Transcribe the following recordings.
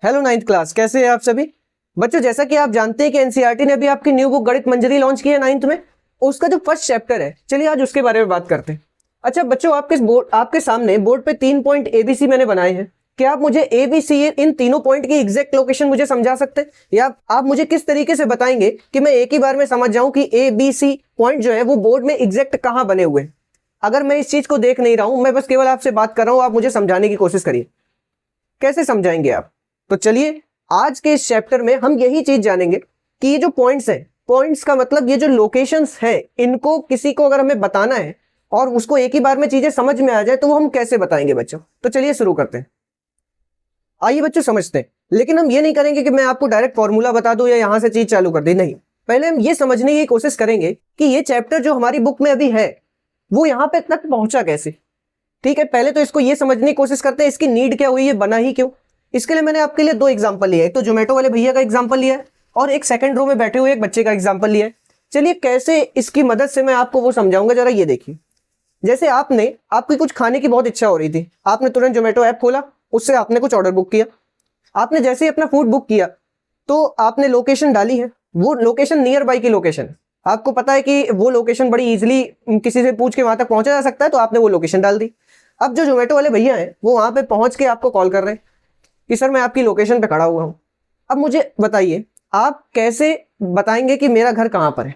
Hello ninth class, कैसे हैं आप सभी बच्चों। जैसा कि आप जानते हैं कि एनसीईआरटी ने अभी आपकी न्यू बुक गणित मंजरी लॉन्च की है नाइन्थ में। उसका जो फर्स्ट चैप्टर है, चलिए आज उसके बारे में बात करते हैं। अच्छा बच्चों, आपके सामने बोर्ड पे 3 पॉइंट एबीसी मैंने बनाए हैं। क्या आप मुझे एबीसी इन तीनों पॉइंट की एग्जैक्ट लोकेशन मुझे समझा सकते हैं, या आप मुझे किस तरीके से बताएंगे कि मैं एक ही बार में समझ जाऊं कि एबीसी पॉइंट जो है वो बोर्ड में एग्जैक्ट कहां बने हुए हैं। अगर मैं इस चीज को देख नहीं रहा हूं, मैं बस केवल आपसे बात कर रहा हूं, आप मुझे समझाने की कोशिश करिए। कैसे समझाएंगे आप? तो चलिए आज के इस चैप्टर में हम यही चीज जानेंगे कि ये जो पॉइंट्स हैं, पॉइंट्स का मतलब ये जो लोकेशंस हैं, इनको किसी को अगर हमें बताना है और उसको एक ही बार में चीजें समझ में आ जाए तो वो हम कैसे बताएंगे बच्चों। तो चलिए शुरू करते हैं। आइए बच्चों समझते हैं। लेकिन हम ये नहीं करेंगे कि मैं आपको डायरेक्ट फॉर्मूला बता दूं या यहां से चीज चालू कर दी, नहीं। पहले हम ये समझने की कोशिश करेंगे कि ये चैप्टर जो हमारी बुक में अभी है वो यहां पे तक पहुंचा कैसे। ठीक है, पहले तो इसको ये समझने की कोशिश करते हैं इसकी नीड क्या हुई, ये बना ही क्यों। इसके लिए मैंने आपके लिए 2 एग्जांपल लिए, एक तो जोमेटो वाले भैया का एग्जांपल लिया है और एक सेकंड रो में बैठे हुए एक बच्चे का एग्जांपल लिया है। चलिए कैसे इसकी मदद से मैं आपको वो समझाऊंगा, जरा ये देखिए। जैसे आपकी कुछ खाने की बहुत इच्छा हो रही थी, आपने तुरंत जोमेटो ऐप खोला, उससे आपने कुछ ऑर्डर बुक किया। आपने जैसे ही अपना फूड बुक किया तो आपने लोकेशन डाली है, वो लोकेशन नियर बाई की लोकेशन, आपको पता है कि वो लोकेशन बड़ी इजीली किसी से पूछ के वहां तक पहुंचा जा सकता है, तो आपने वो लोकेशन डाल दी। अब जो जोमेटो वाले भैया हैं वो वहां पे पहुंच के आपको कॉल कर रहे हैं कि सर मैं आपकी लोकेशन पे खड़ा हुआ हूं। अब मुझे बताइए आप कैसे बताएंगे कि मेरा घर कहां पर है।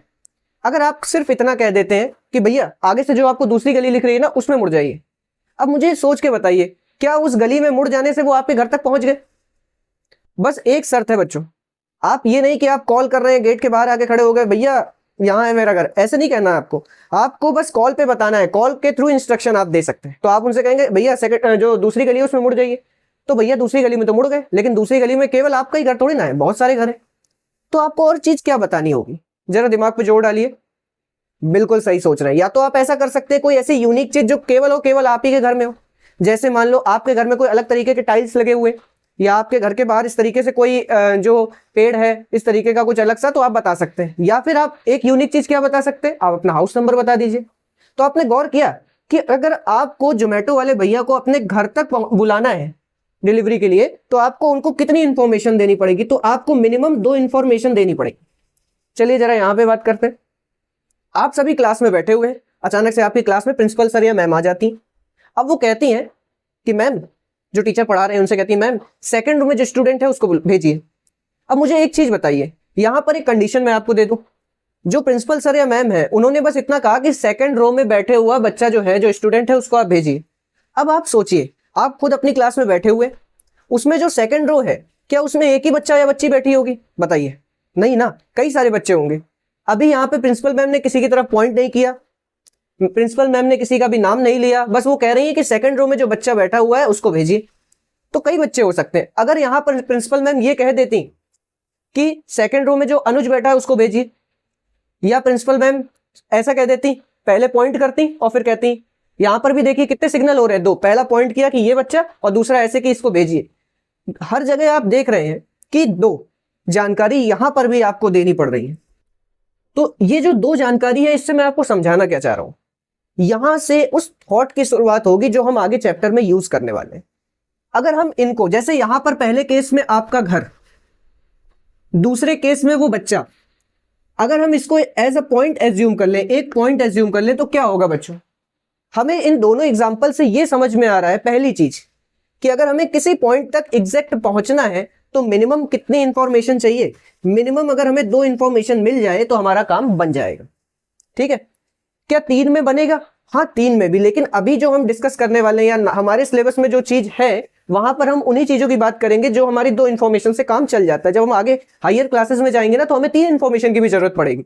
अगर आप सिर्फ इतना कह देते हैं कि भैया आगे से जो आपको दूसरी गली लिख रही है ना उसमें मुड़ जाइए। अब मुझे सोच के बताइए, क्या उस गली में मुड़ जाने से वो आपके घर तक पहुंच गए? बस एक शर्त है बच्चों, आप ये नहीं कि आप कॉल कर रहे हैं गेट के बाहर आके खड़े हो गए, भैया यहाँ है मेरा घर, ऐसे नहीं कहना है आपको। आपको बस कॉल पे बताना है, कॉल के थ्रू इंस्ट्रक्शन आप दे सकते हैं। तो आप उनसे कहेंगे भैया सेकंड जो दूसरी गली है उसमें मुड़ जाइए, तो भैया दूसरी गली में तो मुड़ गए, लेकिन दूसरी गली में केवल आपका ही घर थोड़ी ना है, बहुत सारे घर है। तो आपको और चीज क्या बतानी होगी, जरा दिमाग पे जोर डालिए। बिल्कुल सही सोच रहे हैं। या तो आप ऐसा कर सकते हैं, कोई ऐसी यूनिक चीज जो केवल आप ही के घर में हो। जैसे मान लो आपके घर में कोई अलग तरीके के टाइल्स लगे हुए, या आपके घर के बाहर इस तरीके से कोई जो पेड़ है इस तरीके का कुछ अलग सा, तो आप बता सकते हैं। या फिर आप एक यूनिक चीज क्या बता सकते हैं, आप अपना हाउस नंबर बता दीजिए। तो आपने गौर किया कि अगर आपको जोमेटो वाले भैया को अपने घर तक बुलाना है डिलीवरी के लिए, तो आपको उनको कितनी इंफॉर्मेशन देनी पड़ेगी? तो आपको मिनिमम 2 इंफॉर्मेशन देनी पड़ेगी। चलिए जरा यहां पे बात करते हैं। आप सभी क्लास में बैठे हुए हैं, अचानक से आपकी क्लास में प्रिंसिपल सर या मैम आ जाती हैं। अब वो कहती हैं कि मैम, जो टीचर पढ़ा रहे हैं उनसे कहती है मैम सेकंड रूम में जो स्टूडेंट है उसको भेजिए। अब मुझे एक चीज बताइए, यहां पर एक कंडीशन मैं आपको दे दूं। जो प्रिंसिपल सर या मैम है उन्होंने बस इतना कहा कि सेकंड रो में बैठे हुआ बच्चा जो है, जो स्टूडेंट है, उसको आप भेजिए। अब आप सोचिए, आप खुद अपनी क्लास में बैठे हुए, उसमें जो सेकंड रो है, क्या उसमें एक ही बच्चा या बच्ची बैठी होगी? बताइए, नहीं ना, कई सारे बच्चे होंगे। अभी यहाँ पे प्रिंसिपल मैम ने किसी की तरफ पॉइंट नहीं किया, प्रिंसिपल मैम ने किसी का भी नाम नहीं लिया, बस वो कह रही है कि सेकंड रो में जो बच्चा बैठा हुआ है उसको भेजिए। तो कई बच्चे हो सकते हैं। अगर यहां पर प्रिंसिपल मैम ये कह देती कि सेकंड रो में जो अनुज बैठा है उसको भेजिए, या प्रिंसिपल मैम ऐसा कह देती, पहले पॉइंट करती और फिर कहती, यहां पर भी देखिए कितने सिग्नल हो रहे हैं, 2, पहला पॉइंट किया कि ये बच्चा और दूसरा ऐसे कि इसको भेजिए। हर जगह आप देख रहे हैं कि 2 जानकारी यहां पर भी आपको देनी पड़ रही है। तो ये जो 2 जानकारी है, इससे मैं आपको समझाना क्या चाह रहा हूं, यहां से उस थॉट की शुरुआत होगी जो हम आगे चैप्टर में यूज करने वाले हैं। अगर हम इनको, जैसे यहां पर पहले केस में आपका घर, दूसरे केस में वो बच्चा, अगर हम इसको एज अ पॉइंट एज्यूम कर लें, एक पॉइंट एज्यूम कर लें, तो क्या होगा बच्चों? हमें इन दोनों एग्जांपल से ये समझ में आ रहा है, पहली चीज कि अगर हमें किसी पॉइंट तक एग्जैक्ट पहुंचना है तो मिनिमम कितनी इंफॉर्मेशन चाहिए। मिनिमम अगर हमें 2 इंफॉर्मेशन मिल जाए तो हमारा काम बन जाएगा। ठीक है, क्या 3 में बनेगा? हाँ 3 में भी, लेकिन अभी जो हम डिस्कस करने वाले हैं या हमारे सिलेबस में जो चीज है वहां पर हम उन्हीं चीजों की बात करेंगे जो हमारी 2 इंफॉर्मेशन से काम चल जाता है। जब हम आगे हायर क्लासेस में जाएंगे ना तो हमें 3 इंफॉर्मेशन की भी जरूरत पड़ेगी,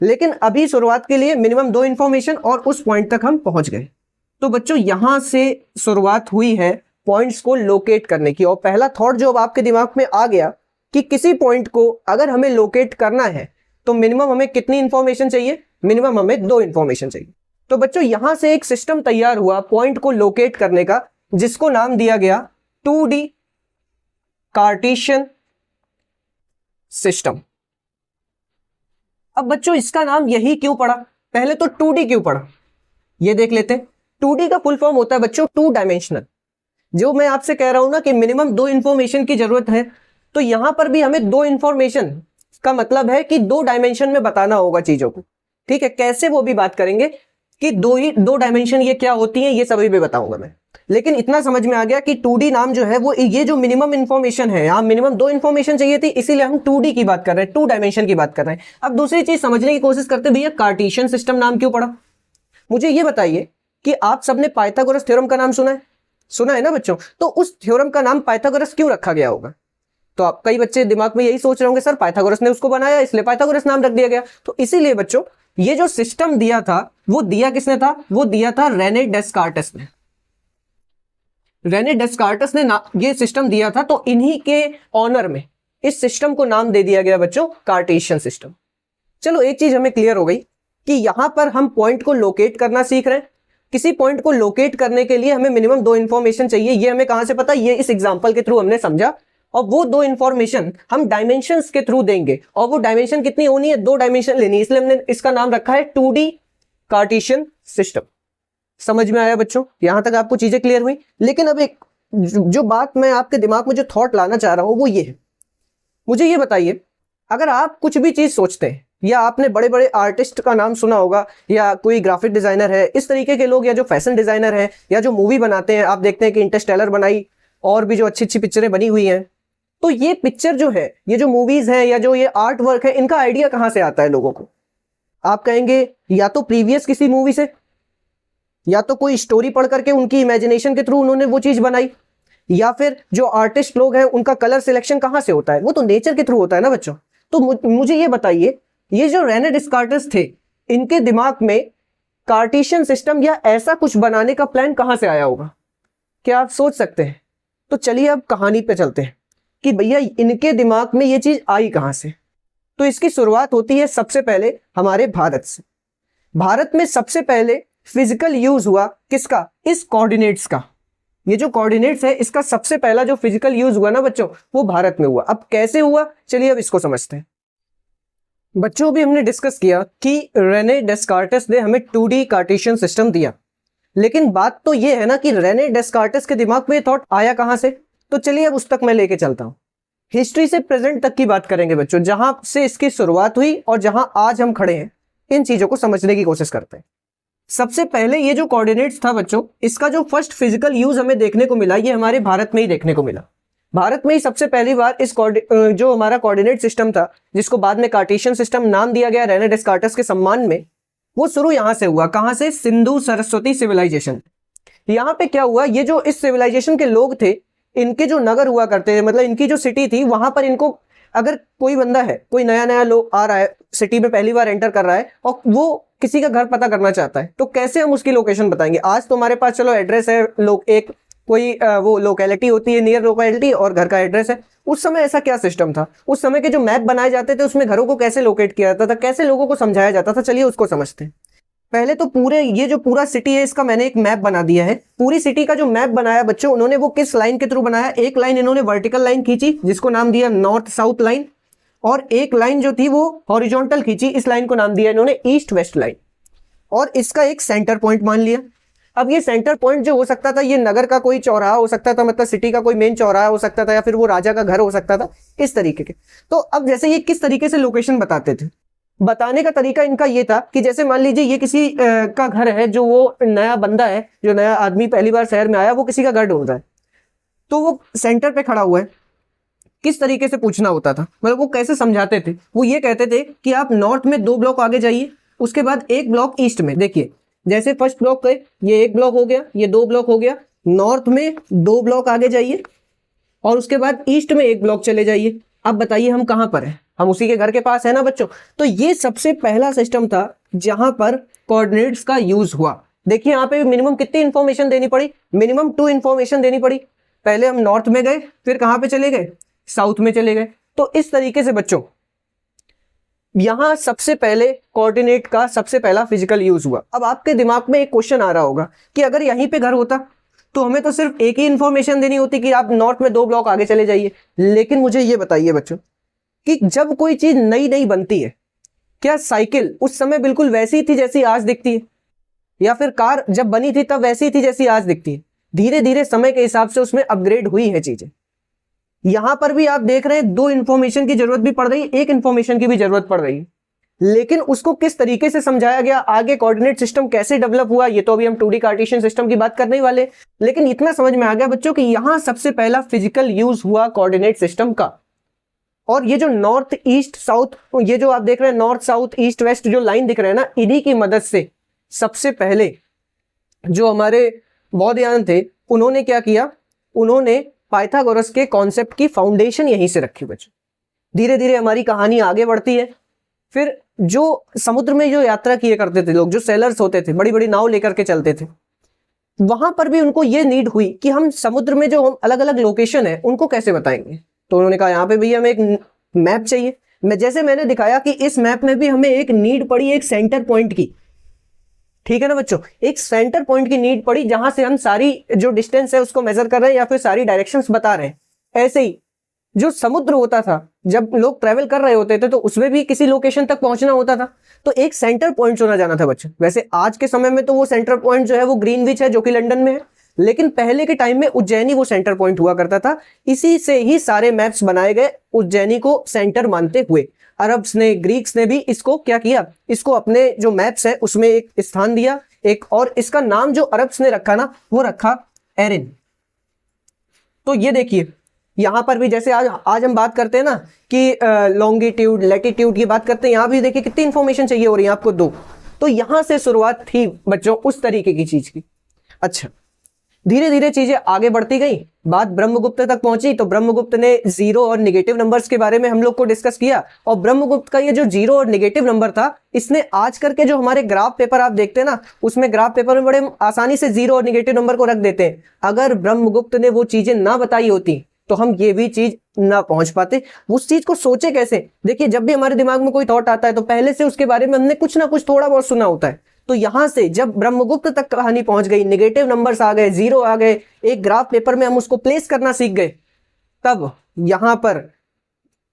लेकिन अभी शुरुआत के लिए मिनिमम 2 इंफॉर्मेशन और उस पॉइंट तक हम पहुंच गए। तो बच्चों यहां से शुरुआत हुई है पॉइंट्स को लोकेट करने की, और पहला थॉट जो अब आपके दिमाग में आ गया कि किसी पॉइंट को अगर हमें लोकेट करना है तो मिनिमम हमें कितनी इंफॉर्मेशन चाहिए? मिनिमम हमें 2 इंफॉर्मेशन चाहिए। तो बच्चों यहां से एक सिस्टम तैयार हुआ पॉइंट को लोकेट करने का, जिसको नाम दिया गया 2D कार्टेशियन सिस्टम। अब बच्चों इसका नाम यही क्यों पड़ा? पहले तो 2D क्यों पड़ा ये देख लेते हैं। 2D का फुल फॉर्म होता है बच्चों 2 डायमेंशनल। जो मैं आपसे कह रहा हूं ना कि मिनिमम 2 इंफॉर्मेशन की जरूरत है, तो यहां पर भी हमें 2 इंफॉर्मेशन का मतलब है कि 2 डायमेंशन में बताना होगा चीजों को। ठीक है, कैसे वो भी बात करेंगे कि 2 डायमेंशन ये क्या होती है, ये सभी भी बताऊंगा मैं। लेकिन इतना समझ में आ गया कि 2D नाम जो है वो ये जो मिनिमम इंफॉर्मेशन है, यहां मिनिमम 2 इंफॉर्मेशन चाहिए थी, इसीलिए हम 2D की बात कर रहे हैं, 2 डायमेंशन की बात कर रहे हैं। अब दूसरी चीज समझने की कोशिश करते, भैया कार्टेशियन सिस्टम नाम क्यों पड़ा? मुझे ये बताइए कि आप सबने पाइथागोरस थ्योरम का नाम सुना है ना बच्चों? तो उस थ्योरम का नाम पाइथागोरस क्यों रखा गया होगा? तो आप कई बच्चे दिमाग में यही सोच रहे होंगे, सर पाइथागोरस ने उसको बनाया इसलिए पाइथागोरस नाम रख दिया गया। तो इसीलिए बच्चों ये जो सिस्टम दिया था वो दिया किसने था? वो दिया था रेने डेस्कार्टस ने। रेने डेस्कार्टस ने ये सिस्टम दिया था, तो इन्हीं के ऑनर में इस सिस्टम को नाम दे दिया गया बच्चों कार्टेशियन सिस्टम। चलो एक चीज हमें क्लियर हो गई कि यहां पर हम पॉइंट को लोकेट करना सीख रहे हैं। किसी पॉइंट को लोकेट करने के लिए हमें मिनिमम 2 इंफॉर्मेशन चाहिए। ये हमें कहां से पता? ये इस एग्जांपल के थ्रू हमने समझा, और वो 2 इंफॉर्मेशन हम डायमेंशंस के थ्रू देंगे, और वो डायमेंशन कितनी होनी है? 2 डायमेंशन लेनी है, इसलिए हमने इसका नाम रखा है 2D कार्टेशियन सिस्टम। समझ में आया बच्चों? यहां तक आपको चीजें क्लियर हुई? लेकिन अब एक जो बात मैं आपके दिमाग में जो थॉट लाना चाह रहा हूं वो ये है, मुझे ये बताइए, अगर आप कुछ भी चीज सोचते हैं, या आपने बड़े बड़े आर्टिस्ट का नाम सुना होगा, या कोई ग्राफिक डिजाइनर है, इस तरीके के लोग, या जो फैशन डिजाइनर है, या जो मूवी बनाते हैं, आप देखते हैं कि इंटरस्टेलर बनाई, और भी जो अच्छी अच्छी पिक्चरें बनी हुई हैं, तो ये पिक्चर जो है, ये जो मूवीज हैं, या जो ये आर्ट वर्क है, इनका आइडिया कहां से आता है लोगों को? आप कहेंगे या तो प्रीवियस किसी मूवी से, या तो कोई स्टोरी पढ़ करके उनकी इमेजिनेशन के थ्रू उन्होंने वो चीज बनाई, या फिर जो आर्टिस्ट लोग हैं उनका कलर सिलेक्शन कहां से होता है? वो तो नेचर के थ्रू होता है ना बच्चों। तो मुझे ये बताइए, ये जो रेने डेस्कार्टस थे, इनके दिमाग में कार्टेशियन सिस्टम या ऐसा कुछ बनाने का प्लान कहां से आया होगा? क्या आप सोच सकते हैं? तो चलिए अब कहानी पे चलते हैं कि भैया इनके दिमाग में ये चीज आई कहां से। तो इसकी शुरुआत होती है सबसे पहले हमारे भारत से। भारत में सबसे पहले फिजिकल यूज हुआ किसका? इस कोऑर्डिनेट्स का। ये जो कोऑर्डिनेट्स है, इसका सबसे पहला जो फिजिकल यूज हुआ ना बच्चों, वो भारत में हुआ। अब कैसे हुआ, चलिए अब इसको समझते हैं। बच्चों भी हमने डिस्कस किया कि रेने डेस्कार्टस ने हमें 2D कार्टेशियन सिस्टम दिया, लेकिन बात तो ये है ना कि रेने डेस्कार्टस के दिमाग में थॉट आया कहां से? तो चलिए अब उस तक मैं लेके चलता हूं। हिस्ट्री से प्रेजेंट तक की बात करेंगे बच्चों, जहां से इसकी शुरुआत हुई और जहां आज हम खड़े हैं, इन चीजों को समझने की कोशिश करते हैं। सबसे पहले ये जो कोऑर्डिनेट्स था बच्चों, इसका जो फर्स्ट फिजिकल यूज हमें देखने को मिला, ये हमारे भारत में ही देखने को मिला। भारत में ही सबसे पहली बार इस जो हमारा कोऑर्डिनेट सिस्टम था, जिसको बाद में कार्टेशियन सिस्टम नाम दिया गया रेने डेस्कार्टस के सम्मान में, वो शुरू यहां से हुआ। कहां से? सिंधु सरस्वती सिविलाइजेशन। यहां पे क्या हुआ, ये जो इस सिविलाइजेशन के लोग थे, इनके जो नगर हुआ करते थे, मतलब इनकी जो सिटी थी, वहां पर इनको, अगर कोई बंदा है, कोई नया नया लोग आ रहा है, सिटी में पहली बार एंटर कर रहा है, और वो किसी का घर पता करना चाहता है, तो कैसे हम उसकी लोकेशन बताएंगे? आज तो हमारे पास चलो एड्रेस है, लोग एक कोई वो लोकेलिटी होती है, नियर लोकेलिटी, और घर का एड्रेस है। उस समय ऐसा क्या सिस्टम था? उस समय के जो मैप बनाए जाते थे, उसमें घरों को कैसे लोकेट किया जाता था, कैसे लोगों को समझाया जाता था? चलिए उसको समझते हैं। पहले तो ये जो पूरा सिटी है, इसका मैंने एक मैप बना दिया है। पूरी सिटी का जो मैप बनाया बच्चों, उन्होंने वो किस लाइन के थ्रू बनाया? एक लाइन इन्होंने वर्टिकल लाइन खींची, जिसको नाम दिया नॉर्थ साउथ लाइन, और एक लाइन जो थी वो हॉरिजॉन्टल खींची, इस लाइन को नाम दिया इन्होंने ईस्ट वेस्ट लाइन, और इसका एक सेंटर पॉइंट मान लिया। अब ये सेंटर पॉइंट जो हो सकता था, ये नगर का कोई चौराहा हो सकता था, मतलब सिटी का कोई मेन चौराहा हो सकता था, या फिर वो राजा का घर हो सकता था, इस तरीके के। तो अब जैसे ये किस तरीके से लोकेशन बताते थे, बताने का तरीका इनका ये था कि जैसे मान लीजिए ये किसी का घर है, जो वो नया बंदा है, जो नया आदमी पहली बार शहर में आया, वो किसी का घर ढूंढ रहा है, तो वो सेंटर पे खड़ा हुआ है। किस तरीके से पूछना होता था, मतलब वो कैसे समझाते थे? वो ये कहते थे कि आप नॉर्थ में 2 ब्लॉक आगे जाइए, उसके बाद 1 ब्लॉक ईस्ट में। देखिए जैसे फर्स्ट ब्लॉक है, ये 1 ब्लॉक हो गया, ये 2 ब्लॉक हो गया, नॉर्थ में 2 ब्लॉक आगे जाइए, और उसके बाद ईस्ट में 1 ब्लॉक चले जाइए। अब बताइए हम कहां पर हैं? हम उसी के घर के पास है ना बच्चों। तो ये सबसे पहला सिस्टम था जहां पर कोऑर्डिनेट्स का यूज हुआ। देखिए यहां पे मिनिमम कितनी इंफॉर्मेशन देनी पड़ी? मिनिमम 2 इंफॉर्मेशन देनी पड़ी। पहले हम नॉर्थ में गए, फिर कहां पे चले गए? साउथ में चले गए। तो इस तरीके से बच्चों यहां सबसे पहले कोऑर्डिनेट का सबसे पहला फिजिकल यूज हुआ। अब आपके दिमाग में एक क्वेश्चन आ रहा होगा कि अगर यहीं पे घर होता तो हमें तो सिर्फ एक ही इंफॉर्मेशन देनी होती कि आप नॉर्थ में 2 ब्लॉक आगे चले जाइए। लेकिन मुझे ये बताइए बच्चों कि जब कोई चीज नई नई बनती है, क्या साइकिल उस समय बिल्कुल वैसी थी जैसी आज दिखती है? या फिर कार जब बनी थी तब वैसी थी जैसी आज दिखती है? धीरे धीरे समय के हिसाब से उसमें अपग्रेड हुई है चीजें। यहां पर भी आप देख रहे हैं 2 इंफॉर्मेशन की जरूरत भी पड़ रही है, 1 इंफॉर्मेशन की भी जरूरत पड़ रही है, लेकिन उसको किस तरीके से समझाया गया, आगे कोऑर्डिनेट सिस्टम कैसे डेवलप हुआ, ये तो अभी हम 2D कार्टेशियन सिस्टम की बात करने ही वाले। लेकिन इतना समझ में आ गया बच्चों कि यहां सबसे पहला फिजिकल यूज हुआ कोऑर्डिनेट सिस्टम का। और ये जो नॉर्थ ईस्ट साउथ, ये जो आप देख रहे हैं नॉर्थ साउथ ईस्ट वेस्ट जो लाइन दिख रहे हैं ना, इन्हीं की मदद से सबसे पहले जो हमारे बौद्धयान थे उन्होंने क्या किया, उन्होंने पाइथागोरस के कॉन्सेप्ट की फाउंडेशन यहीं से रखी बच्चों। धीरे धीरे हमारी कहानी आगे बढ़ती है। फिर जो समुद्र में जो यात्रा किए करते थे लोग, जो सेलर्स होते थे, बड़ी बड़ी नाव लेकर के चलते थे, वहां पर भी उनको ये नीड हुई कि हम समुद्र में जो अलग अलग लोकेशन है उनको कैसे बताएंगे। तो उन्होंने कहा यहाँ पे भैया हमें एक मैप चाहिए। जैसे मैंने दिखाया कि इस मैप में भी हमें एक नीड पड़ी एक सेंटर पॉइंट की, ठीक है ना बच्चों, एक सेंटर पॉइंट की नीड पड़ी जहां से हम सारी जो डिस्टेंस है उसको मेजर कर रहे हैं या फिर सारी डायरेक्शंस बता रहे हैं। ऐसे ही जो समुद्र होता था, जब लोग ट्रेवल कर रहे होते थे तो उसमें भी किसी लोकेशन तक पहुंचना होता था, तो एक सेंटर पॉइंट चुना जाना था बच्चों। वैसे आज के समय में तो वो सेंटर पॉइंट जो है वो ग्रीनविच है जो कि लंदन में है, लेकिन पहले के टाइम में उज्जैनी वो सेंटर पॉइंट हुआ करता था। इसी से ही सारे मैप्स बनाए गए, उज्जैनी को सेंटर मानते हुए। अरब्स ने, ग्रीक्स ने भी इसको क्या किया, इसको अपने जो मैप्स है उसमें एक स्थान दिया एक, और इसका नाम जो अरब्स ने रखा ना वो रखा एरिन। तो ये देखिए यहां पर भी जैसे आज हम बात करते हैं ना कि लॉन्गिट्यूड लैटिट्यूड की बात करते हैं, यहां भी देखिए कितनी इंफॉर्मेशन चाहिए हो रही है आपको 2। तो यहां से शुरुआत थी बच्चों उस तरीके की चीज की। अच्छा, धीरे धीरे चीजें आगे बढ़ती गई, बात ब्रह्मगुप्त तक पहुंची। तो ब्रह्मगुप्त ने जीरो और नेगेटिव नंबर्स के बारे में हम लोग को डिस्कस किया, और ब्रह्मगुप्त का ये जो जीरो और नेगेटिव नंबर था, इसने आज करके जो हमारे ग्राफ पेपर आप देखते हैं ना, उसमें ग्राफ पेपर में बड़े आसानी से जीरो और नेगेटिव नंबर को रख देते हैं। अगर ब्रह्मगुप्त ने वो चीजें ना बताई होती तो हम ये भी चीज ना पहुंच पाते। उस चीज को सोचे कैसे, देखिए जब भी हमारे दिमाग में कोई थॉट आता है तो पहले से उसके बारे में हमने कुछ ना कुछ थोड़ा बहुत सुना होता है। तो यहां से जब ब्रह्मगुप्त तक कहानी पहुंच गई, नेगेटिव नंबर्स आ गए, जीरो आ गए, एक ग्राफ पेपर में हम उसको प्लेस करना सीख गए, तब यहां पर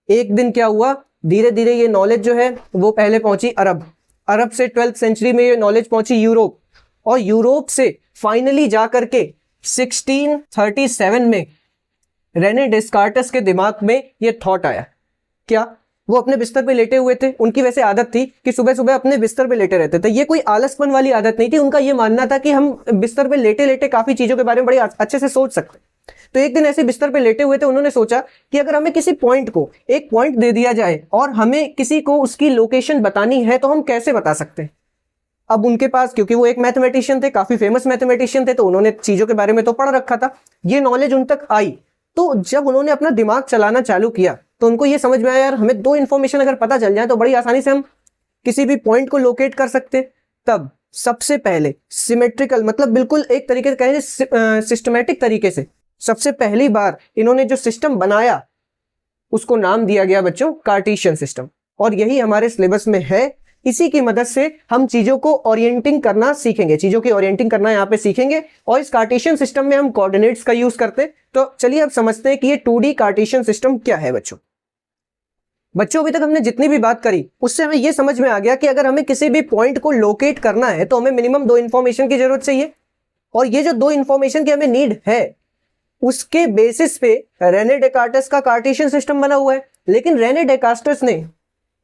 एक दिन क्या हुआ, धीरे धीरे ये नॉलेज जो है वो पहले पहुंची अरब से 12th सेंचुरी में ये नॉलेज पहुंची यूरोप, और यूरोप से फाइनली जाकर के 1637 में रेने डेस्कार्टस के दिमाग में ये थॉट आया। क्या, वो अपने बिस्तर पे लेटे हुए थे, उनकी वैसे आदत थी कि सुबह सुबह अपने बिस्तर पे लेटे रहते थे। ये कोई आलसपन वाली आदत नहीं थी, उनका ये मानना था कि हम बिस्तर पे लेटे लेटे काफी चीजों के बारे में बड़े अच्छे से सोच सकते। तो एक दिन ऐसे बिस्तर पे लेटे हुए थे, उन्होंने सोचा कि अगर हमें किसी पॉइंट को एक पॉइंट दे दिया जाए और हमें किसी को उसकी लोकेशन बतानी है तो हम कैसे बता सकते हैं। अब उनके पास, क्योंकि वो एक मैथमेटिशियन थे, काफी फेमस मैथमेटिशियन थे, तो उन्होंने चीजों के बारे में तो पढ़ रखा था, ये नॉलेज उन तक आई। तो जब उन्होंने अपना दिमाग चलाना चालू किया तो उनको ये समझ में आया, यार हमें 2 इंफॉर्मेशन अगर पता चल जाए तो बड़ी आसानी से हम किसी भी पॉइंट को लोकेट कर सकते। तब सबसे पहले सिमेट्रिकल, मतलब बिल्कुल एक तरीके से कहें सिस्टमैटिक तरीके से सबसे पहली बार इन्होंने जो सिस्टम बनाया उसको नाम दिया गया बच्चों कार्टेशियन सिस्टम, और यही हमारे सिलेबस में है। इसी की मदद से हम चीजों को ओरिएंटिंग करना सीखेंगे, चीजों की ओरिएंटिंग करना यहाँ पे सीखेंगे, और इस कार्टेशियन सिस्टम में हम कोऑर्डिनेट्स का यूज करते। तो चलिए अब समझते हैं कि ये 2D कार्टेशियन सिस्टम क्या है बच्चों अभी तक हमने जितनी भी बात करी उससे हमें यह समझ में आ गया कि अगर हमें किसी भी पॉइंट को लोकेट करना है तो हमें मिनिमम 2 इंफॉर्मेशन की जरूरत चाहिए, और ये जो 2 इंफॉर्मेशन की हमें नीड है उसके बेसिस पे रेने डेकार्टस का कार्टेशियन सिस्टम बना हुआ है। लेकिन रेने डेकार्टस ने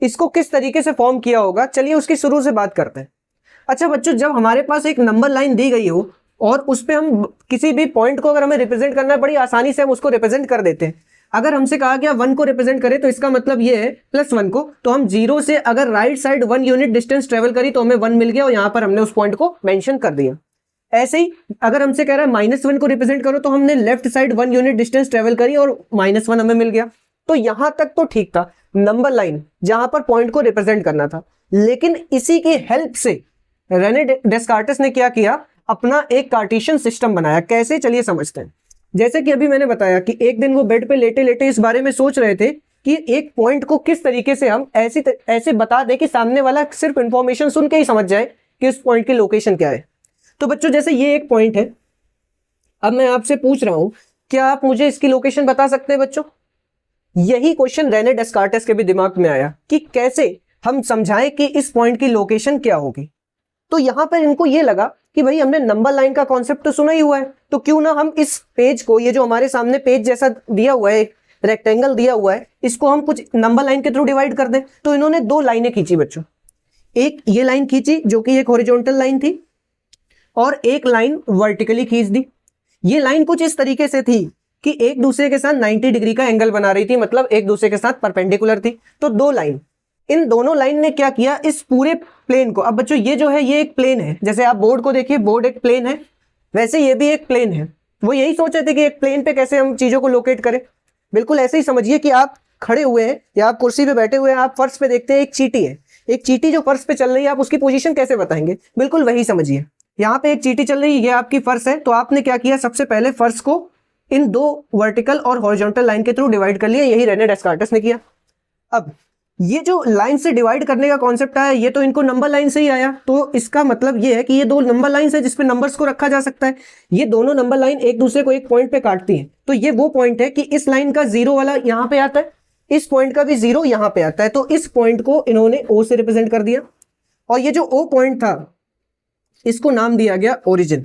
इसको किस तरीके से फॉर्म किया होगा, चलिए उसकी शुरू से बात करते हैं। अच्छा बच्चों, जब हमारे पास एक नंबर लाइन दी गई हो और उस पे हम किसी भी पॉइंट को अगर हमें रिप्रेजेंट करना है, बड़ी आसानी से हम उसको रिप्रेजेंट कर देते हैं। अगर हमसे कहा गया 1 को रिप्रेजेंट करें तो इसका मतलब ये है +1 को, तो हम 0 से अगर right side 1 unit distance travel करी तो हमें 1 मिल गया, और यहां पर हमने उस पॉइंट को मेंशन कर दिया। ऐसे ही अगर हमसे कह रहा है -1 को रिप्रेजेंट करो तो हमने left side 1 unit distance travel करी और -1 हमें मिल गया। तो यहां तक तो ठीक था, नंबर लाइन जहां पर पॉइंट को रिप्रेजेंट करना था। लेकिन इसी की हेल्प से रेने डेस्कार्टस ने क्या किया, अपना एक कार्टेशियन सिस्टम बनाया। कैसे, चलिए समझते हैं। जैसे कि अभी मैंने बताया कि एक दिन वो बेड पे लेटे लेटे इस बारे में सोच रहे थे कि एक पॉइंट को किस तरीके से हम ऐसे बता दें कि सामने वाला सिर्फ इंफॉर्मेशन सुन के ही समझ जाए कि उस पॉइंट की लोकेशन क्या है। तो बच्चों जैसे ये एक पॉइंट है, अब मैं आपसे पूछ रहा हूं क्या आप मुझे इसकी लोकेशन बता सकते हैं बच्चों? यही क्वेश्चन रेने डेस्कार्टस के भी दिमाग में आया कि कैसे हम समझाएं कि इस पॉइंट की लोकेशन क्या होगी। तो यहाँ पर इनको ये लगा कि भाई हमने नंबर लाइन का कॉन्सेप्ट तो सुना ही हुआ है, तो क्यों ना हम इस पेज को, ये जो हमारे सामने पेज जैसा दिया हुआ है, रेक्टेंगल दिया हुआ है, इसको हम कुछ नंबर लाइन के थ्रू डिवाइड कर दें। तो इन्होंने दो लाइनें खींची बच्चों, एक ये लाइन खींची जो कि एक हॉरिजॉन्टल लाइन थी, और एक लाइन वर्टिकली खींच दी। ये लाइन कुछ इस तरीके से थी कि एक दूसरे के साथ 90 डिग्री का एंगल बना रही थी, मतलब एक दूसरे के साथ परपेंडिकुलर थी। तो दो लाइन, इन दोनों लाइन ने क्या किया, इस पूरे प्लेन को, अब बच्चों ये जो है ये एक प्लेन है, जैसे आप बोर्ड को देखिए, बोर्ड एक प्लेन है, वैसे ये भी एक प्लेन है। वो यही सोच रहे थे कि एक प्लेन पे कैसे हम चीजों को लोकेट करें। बिल्कुल ऐसे ही समझिए कि आप खड़े हुए हैं या आप कुर्सी पे बैठे हुए हैं, आप फर्श पे देखते हैं एक चींटी है, एक चींटी जो फर्श पे चल रही है, आप उसकी पोजीशन कैसे बताएंगे, बिल्कुल वही समझिए। यहाँ पे एक चींटी चल रही है, ये आपकी फर्श है, तो आपने क्या किया, सबसे पहले फर्श को इन दो वर्टिकल और हॉरिजॉन्टल लाइन के थ्रू डिवाइड कर लिया, यही रेने डेस्कार्टेस ने किया। अब ये जो लाइन से डिवाइड करने का कॉन्सेप्ट आया, ये तो इनको नंबर लाइन से ही आया, तो इसका मतलब ये है कि ये दो नंबर लाइन है जिसपे नंबर्स को रखा जा सकता है। ये दोनों नंबर लाइन एक दूसरे को एक पॉइंट पे काटती हैं, तो ये वो पॉइंट है कि इस लाइन का जीरो वाला यहाँ पे आता है, इस पॉइंट का भी जीरो यहाँ पे आता है, तो इस पॉइंट को इन्होंने ओ से रिप्रेजेंट कर दिया, और ये जो ओ पॉइंट था इसको नाम दिया गया ओरिजिन।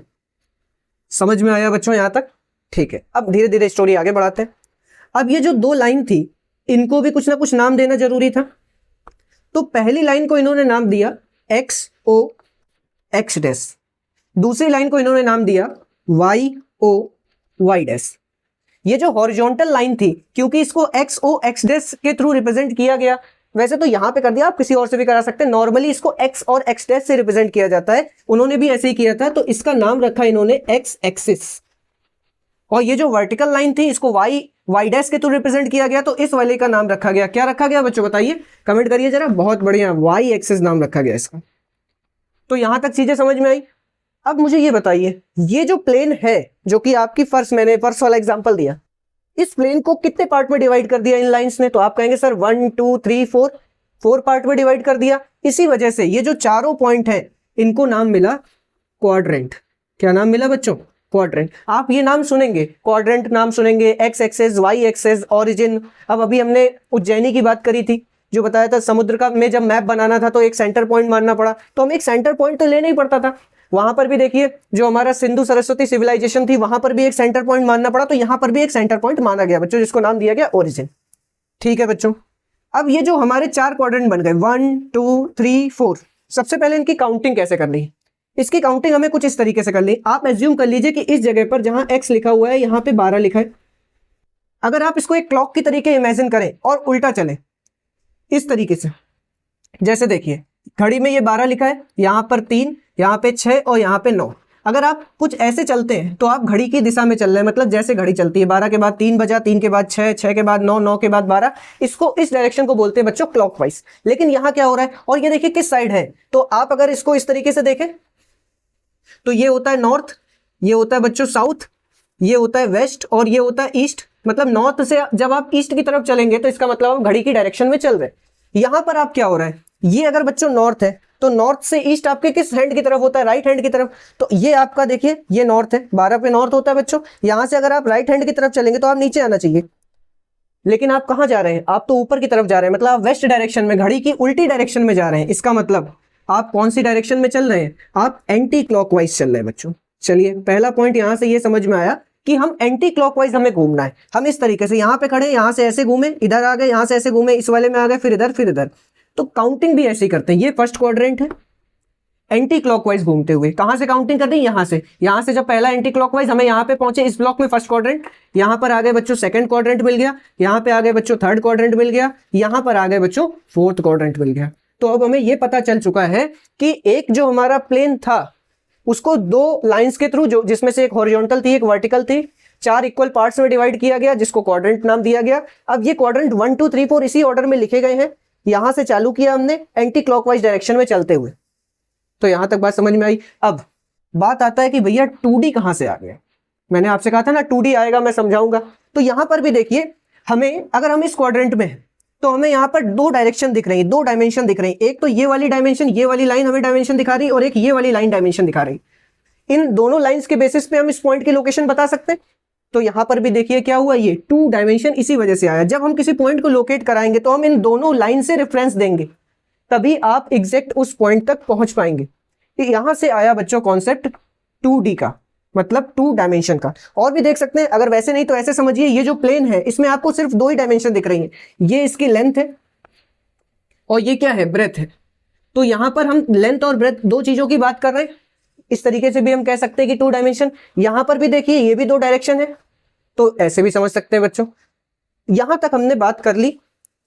समझ में आया बच्चों यहां तक? ठीक है, अब धीरे धीरे स्टोरी आगे बढ़ाते हैं। अब ये जो दो लाइन थी, इनको भी कुछ ना कुछ नाम देना जरूरी था, तो पहली लाइन को इन्होंने नाम दिया एक्स ओ एक्स डैश, दूसरी लाइन को इन्होंने नाम दिया वाई ओ वाई डैश। ये जो हॉरिजॉन्टल लाइन थी, क्योंकि इसको एक्स ओ एक्स डैश के थ्रू रिप्रेजेंट किया गया, वैसे तो यहां पे कर दिया, आप किसी और से भी करा सकते हैं, नॉर्मली इसको एक्स और एक्स डैश से रिप्रेजेंट किया जाता है, उन्होंने भी ऐसे ही किया था, तो इसका नाम रखा इन्होंने एक्स एक्सिस। और ये जो वर्टिकल लाइन थी इसको वाई वाई डैश के थ्रू रिप्रेजेंट किया गया, तो इस वाले का नाम रखा गया, क्या रखा गया बच्चों बताइए, कमेंट करिए जरा, बहुत बढ़िया, वाई एक्सिस नाम रखा गया इसका। तो यहां तक चीजें समझ में आई। अब मुझे ये बताइए, ये जो प्लेन है जो कि आपकी फर्श, मैंने फर्श वाला एग्जांपल दिया, इस प्लेन को कितने पार्ट में डिवाइड कर दिया इन लाइंस ने, तो आप कहेंगे सर 1 2 3 4, 4 पार्ट में डिवाइड कर दिया। इसी वजह से ये जो चारों पॉइंट है इनको नाम मिला क्वाड्रेंट। क्या नाम मिला बच्चों? क्वाड्रेंट। आप ये नाम सुनेंगे, क्वाड्रेंट नाम सुनेंगे, x axis, y axis, origin. अब अभी हमने उज्जैनी की बात करी थी, जो बताया था समुद्र का में जब मैप बनाना था तो एक सेंटर पॉइंट मानना पड़ा, तो हमें एक सेंटर पॉइंट तो लेना ही पड़ता था। वहां पर भी देखिए जो हमारा सिंधु सरस्वती सिविलाइजेशन थी, वहां पर भी एक सेंटर पॉइंट मानना पड़ा, तो यहां पर भी एक सेंटर पॉइंट माना गया बच्चों, जिसको नाम दिया गया ओरिजिन। ठीक है बच्चों, अब ये जो हमारे चार क्वाड्रेंट बन गए 1 2 3 4, सबसे पहले इनकी काउंटिंग कैसे करनी है? इसकी काउंटिंग हमें कुछ इस तरीके से कर ली। आप एज्यूम कर लीजिए कि इस जगह पर जहां x लिखा हुआ है यहां पे 12 लिखा है। अगर आप इसको एक क्लॉक की तरीके इमेजिन करें और उल्टा चले इस तरीके से, जैसे देखिए घड़ी में ये 12 लिखा है, यहां पर 3, यहां पे 6 और यहां पे 9। अगर आप कुछ ऐसे चलते हैं तो आप घड़ी की दिशा में चल रहे हैं, मतलब जैसे घड़ी चलती है 12 के बाद 3 बजा, 3 के बाद 6, 6 के बाद 9, 9 के बाद 12, इसको इस डायरेक्शन को बोलते हैं बच्चों क्लॉकवाइज। लेकिन यहां क्या हो रहा है, और ये देखिए किस साइड है, तो आप अगर इसको इस तरीके से देखें तो ये होता है नॉर्थ, ये होता है बच्चों साउथ, ये होता है वेस्ट और ये होता है ईस्ट। मतलब नॉर्थ से जब आप ईस्ट की तरफ चलेंगे तो इसका मतलब हम घड़ी की डायरेक्शन में चल रहे हैं। यहां पर आप क्या हो रहा है, ये अगर बच्चों नॉर्थ है तो नॉर्थ से ईस्ट आपके किस हैंड की तरफ होता है, राइट हैंड की तरफ। तो ये आपका देखिए ये नॉर्थ है, 12 पे नॉर्थ होता है बच्चों। यहां से अगर आप राइट हैंड की तरफ चलेंगे तो आप नीचे आना चाहिए, लेकिन आप कहां जा रहे हैं, आप तो ऊपर की तरफ जा रहे हैं, मतलब आप वेस्ट डायरेक्शन में, घड़ी की उल्टी डायरेक्शन में जा रहे हैं। इसका मतलब आप कौन सी डायरेक्शन में चल रहे हैं, आप एंटी क्लॉकवाइज चल रहे हैं बच्चों। चलिए पहला पॉइंट यहां से ये समझ में आया कि हम एंटी क्लॉकवाइज हमें घूमना है। हम इस तरीके से यहाँ पे खड़े, यहाँ से ऐसे घूमे, इधर आ गए, यहाँ से ऐसे घूमे, इस वाले में आ गए, फिर इधर फिर इधर। तो काउंटिंग भी ऐसे ही करते हैं। ये फर्स्ट क्वाड्रेंट है एंटी क्लॉकवाइज घूमते हुए। कहां से काउंटिंग कर रही है, यहां से जब पहला एंटी क्लॉकवाइज हमें यहाँ पे पहुंचे इस ब्लॉक में फर्स्ट क्वाड्रेंट, यहाँ पर आ गए बच्चों सेकंड क्वाड्रेंट मिल गया, यहाँ पे आ गए बच्चों थर्ड क्वाड्रेंट मिल गया, यहाँ पर आ गए बच्चों फोर्थ क्वाड्रेंट मिल गया। तो अब हमें यह पता चल चुका है कि एक जो हमारा प्लेन था उसको दो लाइंस के थ्रू, जो जिसमें से एक हॉरिजॉन्टल थी एक वर्टिकल थी, 4 इक्वल पार्ट्स में डिवाइड किया गया, जिसको क्वाड्रेंट नाम दिया गया। अब ये क्वाड्रेंट 1 2 3 4 इसी ऑर्डर में लिखे गए हैं। यहां से चालू किया हमने एंटी क्लॉकवाइज डायरेक्शन में चलते हुए। तो यहां तक बात समझ में आई। अब बात आता है कि भैया 2D कहां से आ गया। मैंने आपसे कहा था ना 2D आएगा, मैं समझाऊंगा। तो यहां पर भी देखिए, हमें अगर हम इस क्वाड्रेंट में हैं तो हमें यहाँ पर दो डायरेक्शन दिख रही है, दो डायमेंशन दिख रही है। एक तो ये वाली डायमेंशन, ये वाली लाइन हमें डायमेंशन दिखा रही है, और एक ये वाली लाइन डायमेंशन दिखा रही है। इन दोनों लाइंस के बेसिस पे हम इस पॉइंट की लोकेशन बता सकते हैं। तो यहां पर भी देखिए क्या हुआ, ये 2 डायमेंशन इसी वजह से आया। जब हम किसी पॉइंट को लोकेट कराएंगे तो हम इन दोनों लाइन से रेफरेंस देंगे, तभी आप एग्जैक्ट उस पॉइंट तक पहुंच पाएंगे। यहां से आया बच्चों कॉन्सेप्ट 2D का, मतलब 2 डायमेंशन का। और भी देख सकते हैं, अगर वैसे नहीं तो ऐसे समझिए, ये जो प्लेन है इसमें आपको सिर्फ 2 ही डायमेंशन दिख रही हैं, ये इसकी लेंथ है और ये क्या है, ब्रेथ है। तो यहां पर हम लेंथ और ब्रेथ 2 चीजों की बात कर रहे हैं। इस तरीके से भी हम कह सकते हैं कि 2 डायमेंशन। यहां पर भी देखिए ये भी 2 डायरेक्शन है, तो ऐसे भी समझ सकते हैं बच्चों। यहां तक हमने बात कर ली